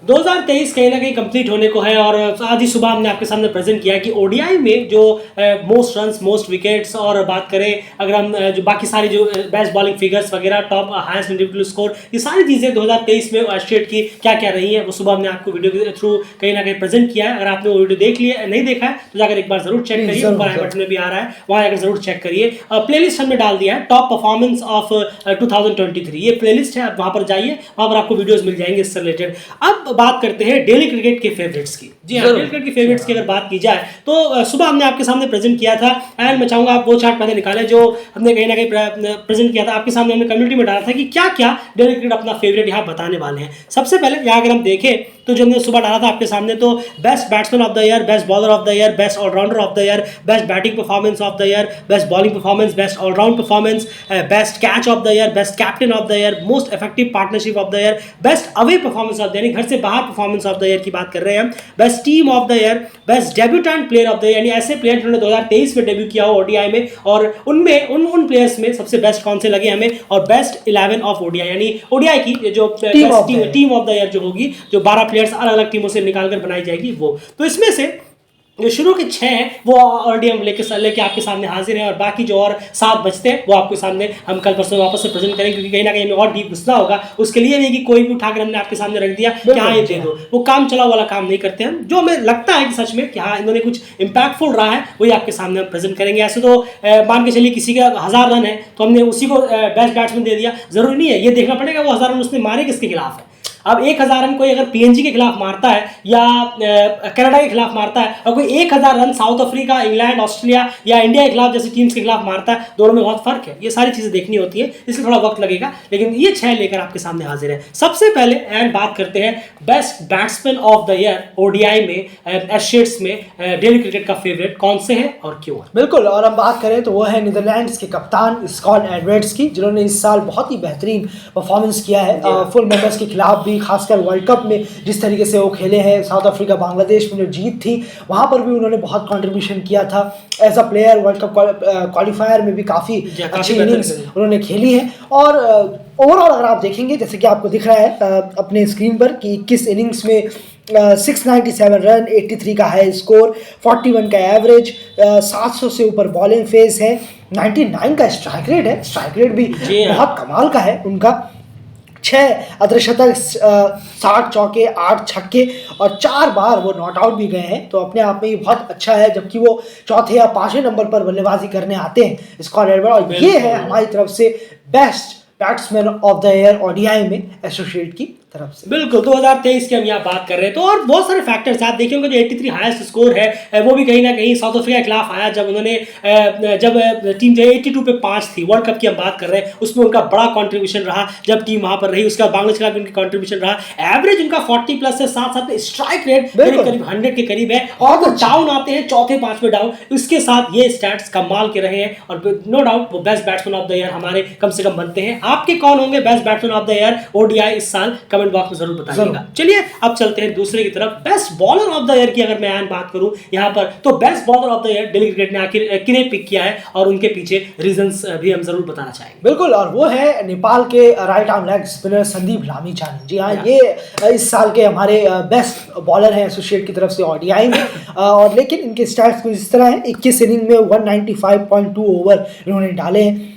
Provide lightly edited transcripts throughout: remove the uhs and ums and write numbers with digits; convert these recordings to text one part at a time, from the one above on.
2023 कहीं ना कहीं कंप्लीट होने को है और आज ही सुबह हमने आपके सामने प्रेजेंट किया कि ओडीआई में जो मोस्ट रन्स, मोस्ट विकेट्स और बात करें अगर हम जो बाकी सारी जो बेस्ट बॉलिंग फिगर्स वगैरह, टॉप हाईएस्ट इंडिविजुअल स्कोर, ये सारी चीज़ें 2023 में एस्ट्रेट की क्या क्या रही हैं वो सुबह हमने आपको वीडियो के थ्रू कहीं ना कहीं प्रेजेंट किया है। अगर आपने वो वीडियो देख लिया नहीं देखा है तो जाकर एक बार जरूर चेक करिए, ऊपर आई बटन में भी आ रहा है, वहाँ जाकर जरूर चेक करिए। प्लेलिस्ट हमने डाल दिया है टॉप परफॉर्मेंस ऑफ 2023, ये प्लेलिस्ट है, आप वहाँ पर जाइए, वहाँ पर आपको वीडियोस मिल जाएंगे इससे रिलेटेड। अब बात करते हैं डेली क्रिकेट के फेवरेट्स की। जी हाँ, डेली क्रिकेट के फेवरेट्स की अगर बात की जाए तो सुबह हमने आपके सामने प्रेजेंट किया था एंड मैं चाहूंगा आप वो चार्ट पहले निकालें जो हमने कहीं ना कहीं प्रेजेंट किया था आपके सामने, हमने कम्युनिटी में डाला था कि क्या क्या डेली क्रिकेट अपना फेवरेट यहाँ बताने वाले हैं। सबसे पहले यहाँ अगर हम देखें तो जो हमने सुबह डाला था आपके सामने, तो best batsman of the year, best bowler of the year, best all-rounder of the year, best batting performance of the year, best bowling performance, best all-round performance, best catch of the year, best captain of the year, most effective partnership of the year, best away performance of the year, घर से बाहर performance of the year की बात कर रहे हैं हम, best team of the year, best debutant player of the year, यानी ऐसे प्लेयर जिन्होंने 2023 में डेब्यू किया हो ओडीआई में, और उनमें उन प्लेयर्स में सबसे बेस्ट कौन से लगे हमें, और बेस्ट 11 ऑफ ओडीआई, यानी ओडीआई की जो टीम ऑफ द ईयर जो होगी, जो 12 प्लेयर्स अलग अलग टीमों से निकालकर बनाई जाएगी वो। तो इसमें से जो शुरू के 6 हैं वो ऑलरेडी हम लेके आपके सामने हाजिर हैं, और बाकी जो और 7 बचते हैं वो आपके सामने हम कल परसों वापस से प्रेजेंट करेंगे, क्योंकि कहीं ना कहीं हमें और डीप घुसना होगा। उसके लिए नहीं कि कोई भी उठाकर हमने आपके सामने रख दिया कि हाँ ये दे दो, वो काम चलाओ वाला काम नहीं करते हैं। जो हमें लगता है कि सच में कि हाँ इन्होंने कुछ इंपैक्टफुल रहा है वही आपके सामने हम प्रेजेंट करेंगे। ऐसे तो मान के चलिए किसी का 1000 रन है तो हमने उसी को बेस्ट बैट्समैन दे दिया, जरूरी नहीं है, ये देखना पड़ेगा वो 1000 रन उसने मारे किसके खिलाफ है। अब 1000 रन कोई अगर पीएनजी के खिलाफ मारता है या कनाडा के खिलाफ मारता है, और कोई 1000 run south Africa, England, Australia या इंडिया के खिलाफ जैसी टीम्स के खिलाफ मारता है, दोनों में बहुत फर्क है। ये सारी चीजें देखनी होती है, इसलिए थोड़ा वक्त लगेगा, लेकिन ये 6 लेकर आपके सामने हाजिर है। सबसे पहले एंड बात करते हैं best batsman of the year ODI में, एशेट्स में, डेली क्रिकेट का फेवरेट कौन से है और क्यों है। बिल्कुल, और हम बात करें तो वो है नीदरलैंड्स के कप्तान स्कॉट एडवर्ड्स की, जिन्होंने इस साल बहुत ही बेहतरीन परफॉर्मेंस किया है फुल मेंबर्स के खिलाफ भी, खासकर वर्ल्ड कप में जिस तरीके से वो खेले हैं। साउथ अफ्रीका बांग्लादेश में जो जीत थी वहाँ पर भी उन्होंने बहुत कंट्रीब्यूशन किया था as a player. World cup qualifier में भी काफ़ी अच्छी इनिंग्स उन्होंने खेली है। और ओवरऑल अगर आप देखेंगे, जैसे कि आपको दिख रहा है अपने स्क्रीन पर, कि 21 इनिंग्स में 697 रन, 83 का हाई स्कोर, 41 का एवरेज, 700 से ऊपर बॉलिंग फेज है, 99 का स्ट्राइक रेट है। स्ट्राइक रेट भी बहुत कमाल का है उनका। 6 अर्धशतक, 60 चौके, 8 छक्के और 4 बार वो नॉट आउट भी गए हैं, तो अपने आप में ये बहुत अच्छा है। जबकि वो चौथे या 5वें नंबर पर बल्लेबाजी करने आते हैं स्कॉट एडवर्ड, और ये है हमारी तरफ से best batsman of the year ODI में एसोसिएट की तरफ से। बिल्कुल 2023 की हम यहाँ बात कर रहे हैं, तो और बहुत सारे फैक्टर्स आप देखिए। उनका जो 83 हाईएस्ट स्कोर है वो भी कहीं ना कहीं साउथ अफ्रीका के खिलाफ आया, जब उन्होंने जब टीम जो 82 पे 5 थी, वर्ल्ड कप की हम बात कर रहे हैं, उसमें उनका बड़ा कंट्रीब्यूशन रहा जब टीम वहां पर रही। उसके बाद बांग्लादेश के खिलाफ उनकी कंट्रीब्यूशन रहा। एवरेज उनका 40 प्लस है, साथ साथ स्ट्राइक रेट करीब 100 के करीब है, और वो डाउन आते हैं चौथे 5वें डाउन, उसके साथ ये स्टैट्स कमाल के रहे हैं, और नो डाउट वो best batsman of the year हमारे कम से कम बनते हैं। आपके कौन होंगे best batsman of the year ODI इस साल, कमेंट बॉक्स में जरूर बताइएगा। चलिए अब चलते हैं दूसरे की तरफ। Best bowler of the year की अगर मैं बात करूं यहाँ पर, तो best bowler of the year daily cricket ने आखिर किन्हें पिक किया है, और उनके पीछे रीजंस भी हम जरूर बताना चाहेंगे। बिल्कुल, और वो है नेपाल के right arm leg spinner Sandeep Lamichhane. जी हाँ, ये इस साल के हमारे बेस्ट बॉलर हैं एसोसिएट की तरफ से ओडीआई में। और लेकिन इनके स्टैट्स कुछ इस तरह है, 21 इनिंग में 195.2 ओवर इन्होंने डाले हैं,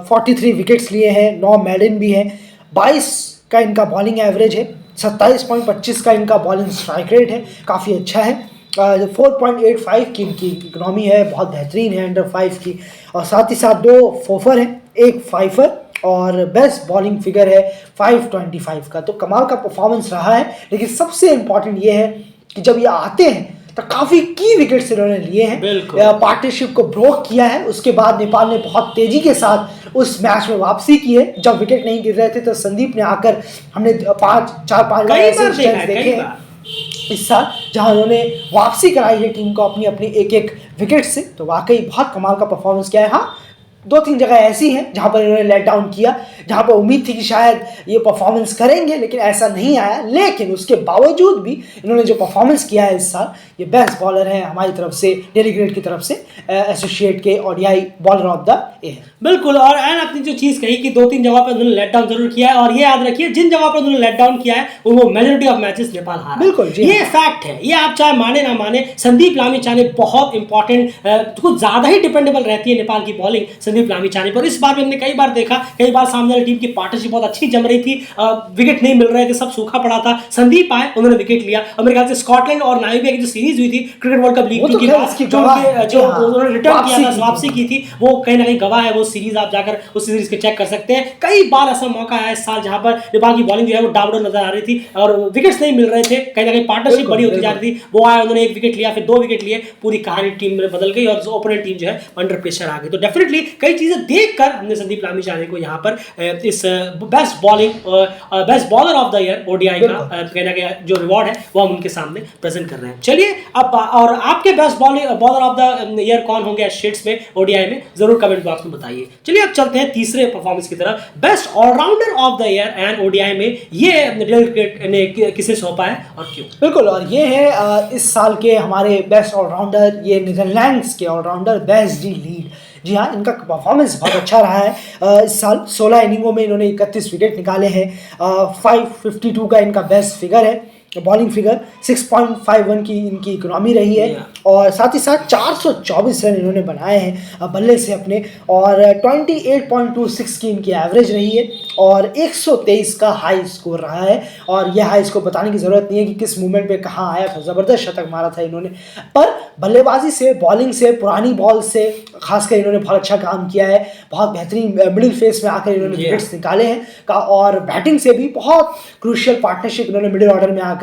43 विकेट्स लिए हैं, 9 मेडन भी हैं, 22 का इनका बॉलिंग एवरेज है, 27.25 का इनका बॉलिंग स्ट्राइक रेट है, काफ़ी अच्छा है, 4.85 की इनकी इकोनॉमी है, बहुत बेहतरीन है अंडर 5 की, और साथ ही साथ 2 फोफर हैं, 1 फाइफर, और बेस्ट बॉलिंग फिगर है 525 का। तो कमाल का परफॉर्मेंस रहा है। लेकिन सबसे इम्पॉर्टेंट ये है कि जब ये आते हैं तो काफ़ी की विकेट्स इन्होंने लिए हैं, पार्टनरशिप को ब्रोक किया है। उसके बाद नेपाल ने बहुत तेज़ी के साथ उस मैच में वापसी की है। जब विकेट नहीं गिर रहे थे तो संदीप ने आकर, हमने 4-5 ऐसे देखे हैं इस साल जहां उन्होंने वापसी कराई है टीम को अपनी एक विकेट से। तो वाकई बहुत कमाल का परफॉर्मेंस किया है। हाँ, 2-3 जगह ऐसी हैं जहां पर इन्होंने लेट डाउन किया, जहां पर उम्मीद थी कि शायद ये परफॉर्मेंस करेंगे, लेकिन ऐसा नहीं आया। लेकिन उसके बावजूद भी इन्होंने जो परफॉर्मेंस किया है इस साल, ये बेस्ट बॉलर है हमारी तरफ से, डेली ग्रेड की तरफ से, एसोसिएट के ODI bowler of the year. बिल्कुल। और एन अपनी जो चीज कही कि 2-3 जगह पर उन्होंने लेट डाउन जरूर किया है, और ये याद रखिए जिन जगह पर उन्होंने लेट डाउन किया है वो मेजॉरिटी ऑफ मैचेस नेपाल हारा। बिल्कुल जी, ये फैक्ट है, ये आप चाहे माने ना माने। संदीप लामिछाने बहुत इंपॉर्टेंट, कुछ ज्यादा ही डिपेंडेबल रहती है नेपाल की बॉलिंग संदीप लामिछाने पर। इस बार भी हमने कई बार देखा, कई बार सामने वाली टीम की पार्टनरशिप बहुत अच्छी जम रही थी, विकेट नहीं मिल रहे थे, सब सूखा पड़ा था। संदीप आए, उन्होंने विकेट लिया, और मेरे ख्याल से स्कॉटलैंड और नामीबिया की जो सीरीज हुई थी क्रिकेट वर्ल्ड कप लीग वो तो की खैर बात, इसकी जो गवाह है। उनके- जो हाँ, उन्होंने रिटर्न किया था, वापसी वापसी की थी, वो कहीं ना कहीं गवाह है। वो सीरीज आप जाकर उस सीरीज के चेक कर सकते हैं। कई बार ऐसा मौका आया इस साल जहां पर नेपाल की बॉलिंग जो है वो डाउन नजर आ रही थी और विकेट्स नहीं मिल रहे थे, कहीं ना कहीं पार्टनरशिप बिल्कुल, बड़ी होती जा रही थी। वो आए, उन्होंने 1 विकेट लिया, फिर 2 विकेट लिए, पूरी कहानी टीम में बदल गई और ओपोनेंट टीम जो है अंडर प्रेशर आ गई। तो डेफिनेटली कई चीजें देखकर हमने संदीप लामिछाने को यहाँ पर इस best bowler of the year ODI का कहीं ना कहीं जो रिवॉर्ड है वो हम उनके सामने प्रेजेंट कर रहे हैं। चलिए अब, और आपके best bowler of the year कौन होंगे शीट्स में, ओडीआई में, जरूर कमेंट बॉक्स में बताइए। चलिए अब चलते हैं तीसरे परफॉर्मेंस की तरफ। Best all-rounder of the year and ODI में ये डेल क्रिकेट ने किसे सौंपा है और क्यों? बिल्कुल, और ये है इस साल के हमारे बेस्ट ऑलराउंडर, ये नीदरलैंड्स के ऑलराउंडर बेस्ट डी लीड। जी हाँ, इनका परफॉर्मेंस बहुत अच्छा रहा है इस साल। 16 इनिंगों में इन्होंने 31 विकेट निकाले हैं। 552 का इनका बेस्ट फिगर है, बॉलिंग फिगर। 6.51 की इनकी इकोनॉमी रही है, और साथ ही साथ 424 रन इन्होंने बनाए हैं बल्ले से अपने, और 28.26 की इनकी एवरेज रही है, और 123 का हाई स्कोर रहा है। और यह हाई स्कोर बताने की ज़रूरत नहीं है कि किस मूवमेंट पे कहाँ आया था, ज़बरदस्त शतक मारा था इन्होंने। पर बल्लेबाजी से, बॉलिंग से, पुरानी बॉल से खासकर इन्होंने बहुत अच्छा काम किया है। बहुत बेहतरीन मिडिल फेस में आकर इन्होंने विकेट्स निकाले हैं और बैटिंग से भी बहुत क्रूशियल पार्टनरशिप इन्होंने मिडिल ऑर्डर में आकर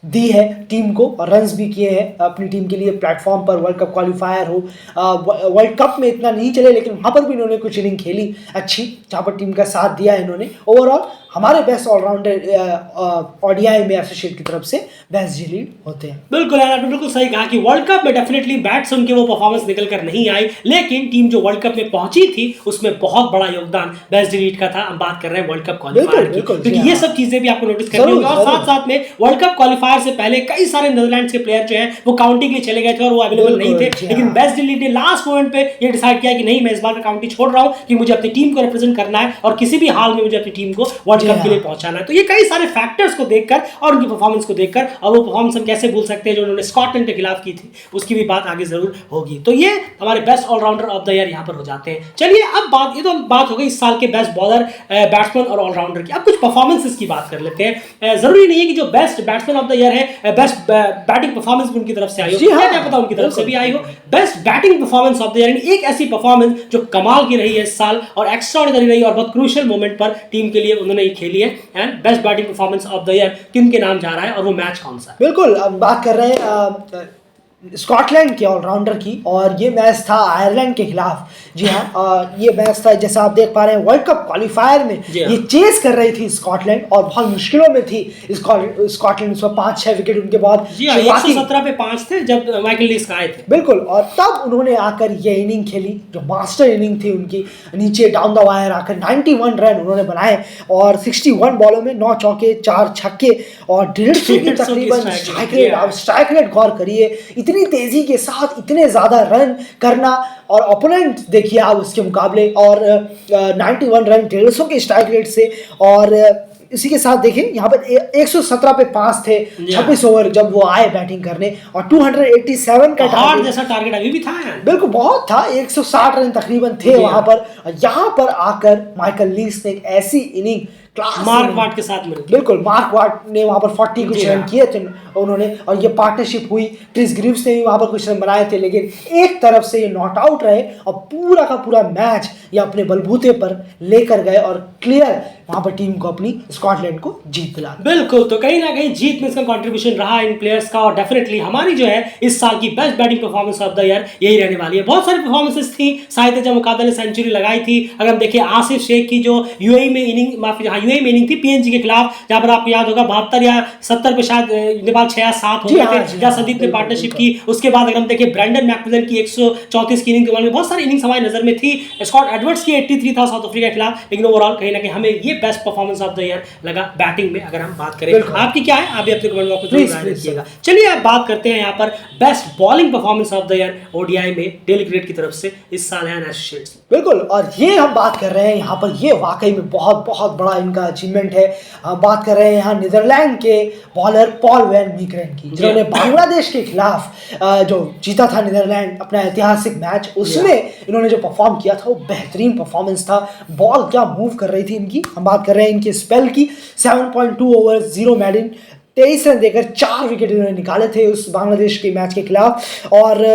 दी है टीम को, और रन्स भी किए हैं अपनी टीम के लिए प्लेटफॉर्म पर। वर्ल्ड कप क्वालिफायर हो, वर्ल्ड कप में इतना नहीं चले, लेकिन वहाँ पर भी इन्होंने कुछ इनिंग खेली अच्छी, जहाँ पर टीम का साथ दिया इन्होंने। ओवरऑल हमारे बेस्ट ऑलराउंडर ओडीआई में एसोसिएट की तरफ से बेस्ट जी लीड होते हैं। बिल्कुल यार, आपने बिल्कुल सही कहा कि वर्ल्ड कप में डेफिनेटली बैट्स उनके वो परफॉर्मेंस निकल कर नहीं आई, लेकिन टीम जो वर्ल्ड कप में पहुंची थी उसमें बहुत बड़ा योगदान बेस्ट डिलीट का था। हम बात कर रहे हैं वर्ल्ड कप क्वालिफायर की, क्योंकि ये सब चीजें भी आपको नोटिस करनी होगी। और साथ साथ में वर्ल्ड कप क्वालिफायर से पहले कई सारे नीदरलैंड्स के प्लेयर जो है वो काउंटी के लिए चले गए थे और वो अवेलेबल नहीं थे, लेकिन बेस्ट डिलीट ने लास्ट मोमेंट पे ये डिसाइड किया कि नहीं, मैं इस बार काउंटी छोड़ रहा हूं कि मुझे अपनी टीम को रिप्रेजेंट करना है और किसी भी हाल में मुझे अपनी टीम को वर्ल्ड कप के लिए पहुंचाना है। तो ये कई सारे फैक्टर्स को देखकर और उनकी परफॉर्मेंस को देखकर, और वो परफॉर्मेंस हम कैसे भूल सकते हैं जो उन्होंने स्कॉटलैंड के खिलाफ की थी, उसकी भी बात आगे जरूर होगी। तो ये हमारे best all-rounder of the year यहाँ पर हो जाते हैं। चलिए अब ये तो बात हो गई इस साल के बेस्ट बॉलर, बैट्समैन और ऑलराउंडर की। अब कुछ परफॉर्मेंसेस की बात कर लेते हैं। जरूरी नहीं है कि जो best batsman of the year है बेस्ट बैटिंग परफॉर्मेंस भी उनकी तरफ से आई हो, क्या पता उनकी तरफ से भी आई हो। Best batting performance of the year, एक ऐसी परफॉर्मेंस जो कमाल की रही है इस साल और एक्स्ट्राऑर्डिनरी रही और बहुत क्रूशियल मोमेंट पर टीम के लिए उन्होंने ये खेली है। And best batting performance of the year किन के नाम जा रहा है और वो मैच कौन सा है? बिल्कुल, अब बात कर रहे हैं स्कॉटलैंड के ऑलराउंडर की, और ये मैच था आयरलैंड के खिलाफ। जी हाँ, ये मैच था, जैसा आप देख पा रहे हैं, वर्ल्ड कप क्वालिफायर में ये चेस कर रही थी स्कॉटलैंड और बहुत मुश्किलों में थी स्कॉटलैंड। उसमें 5-6 विकेट उनके बाद 117 पे 5 थे जब माइकल लीस आए थे। बिल्कुल, और तब उन्होंने आकर ये इनिंग खेली जो मास्टर इनिंग थी उनकी, नीचे डाउन द वायर आकर 91 रन उन्होंने बनाए और 61 बॉलों में 9 चौके 4 छक्के और 150 की तकरीबन स्ट्राइक रेट। गौर करिए, इतनी तेजी के साथ इतने ज्यादा रन करना, और ओपोनेंट देखिए आप उसके मुकाबले, और 91 रन 150 के स्ट्राइक रेट से। और इसी के साथ देखिए यहाँ पर 117 पे 5 थे 26 ओवर जब वो आए बैटिंग करने, और 287 का टारगेट जैसा टारगेट अभी भी था यार। बिल्कुल बहुत था, 160 रन तकरीबन थे वहां पर। यहाँ पर आकर माइकल लीस ने एक ऐसी इनिंग मार्क वाट के साथ मिलकर, बिल्कुल मार्क वाट ने वहां पर 40 कुछ रन किए थे उन्होंने, और ये पार्टनरशिप हुई। क्रिस ग्रीव्स ने भी वहां पर कुछ रन बनाए थे, लेकिन एक तरफ से ये नॉट आउट रहे और पूरा का पूरा मैच ये अपने बलबूते पर लेकर गए और क्लियर वहां पर टीम को, अपनी स्कॉटलैंड को जीत दिला। बिल्कुल, तो कहीं ना कहीं जीत में इसका कंट्रीब्यूशन रहा इन प्लेयर्स का, और डेफिनेटली हमारी जो है इस साल की best batting performance of the year यही रहने वाली है। बहुत सारी परफॉर्मेंसेस थी, साहित्य मुकाबले ने सेंचुरी लगाई थी। अगर हम देखिए आसिफ शेख की जो यूएई में इनिंग, माफी हाँ यूएई में इनिंग थी पीएनजी के खिलाफ, जहां पर आपको याद होगा 72 या 70 पे शायद नेपाल 6 या 7 हो गए थे, जहां संदीप ने पार्टनरशिप की। उसके बाद अगर हम देखें ब्रैंडन मैकमिलन की 134 की इनिंग के में बहुत सारी इनिंग्स हमारी नजर में थी। स्कॉट एडवर्ड्स की 83 था साउथ अफ्रीका के खिलाफ, लेकिन ओवरऑल कहीं ना कहीं हमें ये best performance of the year लगा बैटिंग में। अगर हम बात करें आपकी क्या है, आप भी अपने कमेंट बॉक्स में जरूर रखिएगा। चलिए अब बात करते हैं यहाँ पर best bowling performance of the year ODI में डेली क्रिकेट की तरफ से इस साल है एसोसिएट्स। बिल्कुल, और ये हम बात कर रहे हैं यहाँ पर, ये वाकई में बहुत बहुत बड़ा इनका अचीवमेंट है। हम बात कर रहे हैं यहाँ नीदरलैंड के बॉलर पॉल वैन मीकरेन की, जिन्होंने बांग्लादेश के खिलाफ जो जीता था नीदरलैंड अपना ऐतिहासिक मैच, उसमें इन्होंने जो परफॉर्म किया था वो बेहतरीन परफॉर्मेंस था। बॉल क्या मूव कर रही थी इनकी। हम बात कर रहे हैं इनके स्पेल की, 7.2 ओवर 0 मेडन, 23 रन देकर 4 विकेट इन्होंने निकाले थे उस बांग्लादेश के मैच के खिलाफ। और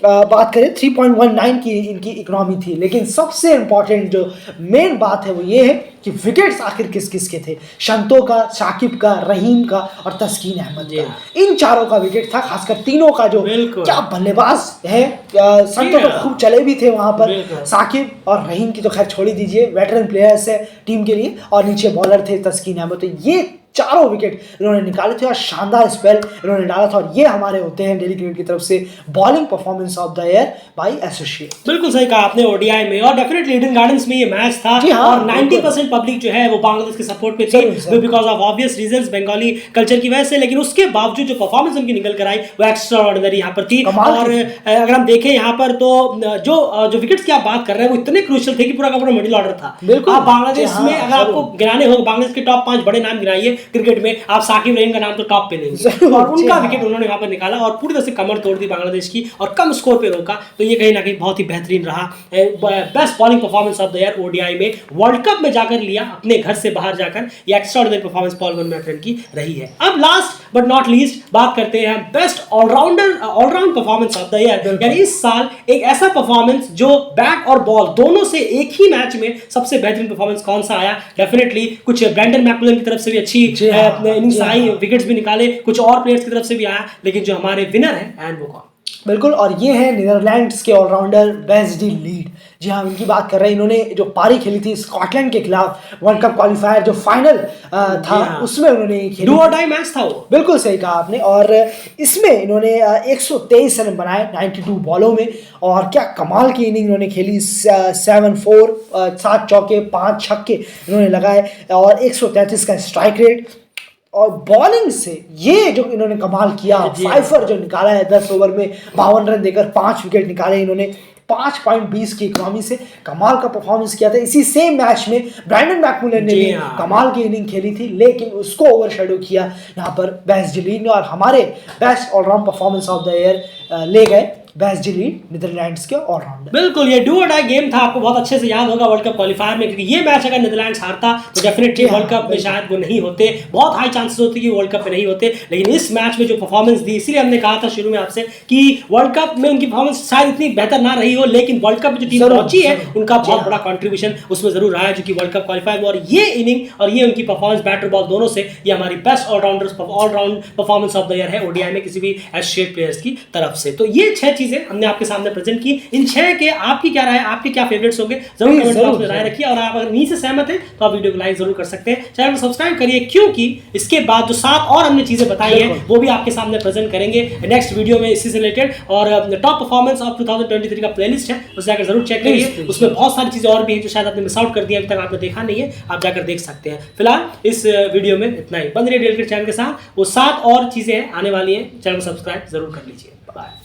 बात करें 3.19 की इनकी इकोनॉमी थी। लेकिन सबसे इंपॉर्टेंट जो मेन बात है वो ये है कि विकेट्स आखिर किस किस के थे। शंतो का, शाकिब का, रहीम का और तस्कीन अहमद का, इन चारों का विकेट था। खासकर तीनों का जो क्या बल्लेबाज है, शंतो तो खूब चले भी थे वहां पर। साकिब और रहीम की तो खैर छोड़ ही दीजिए, वेटरन प्लेयर्स है टीम के लिए, और नीचे बॉलर थे तस्कीन अहमद। तो ये चारों विकेट इन्होंने निकाले थे और शानदार स्पेल इन्होंने डाला था। और ये हमारे होते हैं डेली क्रिकेट की तरफ से bowling performance of the year by associate. बिल्कुल सही कहा आपने ओडीआई में, और डेफिनेटली ईडन गार्डन्स में ये मैच था। और 90% पब्लिक जो है वो बांग्लादेश के सपोर्ट पे थी, because of obvious reasons, Bengali culture की वजह से। लेकिन उसके बावजूद जो परफॉर्मेंस उनकी निकल कर आई वो एक्स्ट्रा ऑर्डिनरी यहाँ पर थी। और अगर हम देखें यहाँ पर तो जो विकेट्स की आप बात कर रहे हैं वो इतने क्रूशियल थे कि पूरा का पूरा मिडिल ऑर्डर था। आप बांग्लादेश में अगर आपको गिनाने हो, बांग्लादेश के टॉप 5 बड़े नाम गिनाइए क्रिकेट में, आप साकिब रहीम का नाम तो टॉप पे लेंगे, और उनका विकेट उन्होंने वहां पर निकाला और पूरी तरह से कमर तोड़ दी बांग्लादेश की और कम स्कोर पे रोका। तो ये कहीं ना कहीं बहुत ही बेहतरीन रहा। Best bowling performance of the year ODI में वर्ल्ड कप में जाकर लिया, अपने घर से बाहर जाकर, ये एक्स्ट्राऑर्डिनरी परफॉर्मेंस पॉल वैन मीकरेन की रही है। अब लास्ट बट नॉट लीस्ट बात करते हैं best all-round performance of the year. यानी इस साल एक ऐसा परफॉर्मेंस जो बैट और बॉल दोनों से एक ही मैच में सबसे बेहतरीन परफॉर्मेंस कौन सा आया। डेफिनेटली कुछ ब्रैंडन मैकमिलन की तरफ से भी अच्छी इनिंग्स आई, विकेट्स भी निकाले, कुछ और प्लेयर्स की तरफ से भी आया, लेकिन जो हमारे विनर है एंड वो कौन। बिल्कुल, और ये है नीदरलैंड्स के ऑलराउंडर बेस्डी लीड। जी हाँ, इनकी बात कर रहे हैं। इन्होंने जो पारी खेली थी स्कॉटलैंड के खिलाफ वर्ल्ड कप क्वालिफायर जो फाइनल था, उसमें उन्होंने खेली, डू और डाई मैच था वो। बिल्कुल सही कहा आपने। और इसमें इन्होंने 123 रन बनाए 92 बॉलों में, और क्या कमाल की इनिंग इन्होंने खेली। 7-4, 7 चौके 5 छक्के इन्होंने लगाए और 133 का स्ट्राइक रेट। और बॉलिंग से ये जो इन्होंने कमाल किया, फाइफर जो निकाला है 10 ओवर में 52 रन देकर 5 विकेट निकाले इन्होंने, 5.20 की इकोनॉमी से कमाल का परफॉर्मेंस किया था। इसी सेम मैच में ब्रैंडन मैकमिलन ने भी कमाल की इनिंग खेली थी, लेकिन उसको ओवरशैडो किया यहाँ पर बेस्डी लीड ने, और हमारे best all-round performance of the year ले गए बेस्डी लीड नीदरलैंड्स के ऑलराउंडर। बिल्कुल, ये डू और डाई गेम था, आपको बहुत अच्छे से याद होगा वर्ल्ड कप क्वालिफायर में, क्योंकि ये मैच अगर नीदरलैंड्स हारता तो डेफिनेटली वर्ल्ड कप में शायद वो नहीं होते, बहुत हाई चांसेस होते कि वर्ल्ड कप में नहीं होते। लेकिन इस मैच में जो परफॉर्मेंस दी, इसीलिए हमने कहा था शुरू में आपसे कि वर्ल्ड कप में उनकी परफॉर्मेंस शायद इतनी बेहतर ना रही हो, लेकिन वर्ल्ड कप में जो टीम पहुंची है उनका बहुत बड़ा कंट्रीब्यूशन उसमें जरूर रहा है, जो कि वर्ल्ड कप क्वालिफायर में। और ये इनिंग और ये उनकी परफॉर्मेंस बैटर बॉल दोनों से, ये हमारी best all-round performance of the year है ओडीआई में किसी भी एसोसिएट प्लेयर्स की तरफ से। तो ये 6 चीजें हमने आपके सामने प्रेजेंट की। इन 6 के आपकी क्या राय है, आपके क्या फेवरेट्स होंगे, जरूर कमेंट बॉक्स में राय रखिए। और आप अगर इन्हीं से सहमत हैं तो आप वीडियो को लाइक जरूर कर सकते हैं, चैनल को सब्सक्राइब करिए, क्योंकि इसके बाद जो 7 और हमने चीजें बताई हैं वो भी आपके सामने प्रेजेंट करेंगे नेक्स्ट वीडियो में इसी से रिलेटेड। और टॉप परफॉर्मेंस ऑफ 2023 का प्लेलिस्ट है, उसे जाकर जरूर चेक करिए। उसमें बहुत सारी चीजें और भी हैं जो शायद आपने मिस आउट कर दिया, अभी तक आपने देखा नहीं है, आप जाकर देख सकते हैं। फिलहाल इस वीडियो में इतना ही। बंद रहिए डेली क्रिकेट चैनल के साथ, वो 7 और चीजें आने वाली हैं, चैनल को सब्सक्राइब जरूर कर लीजिए। बाय।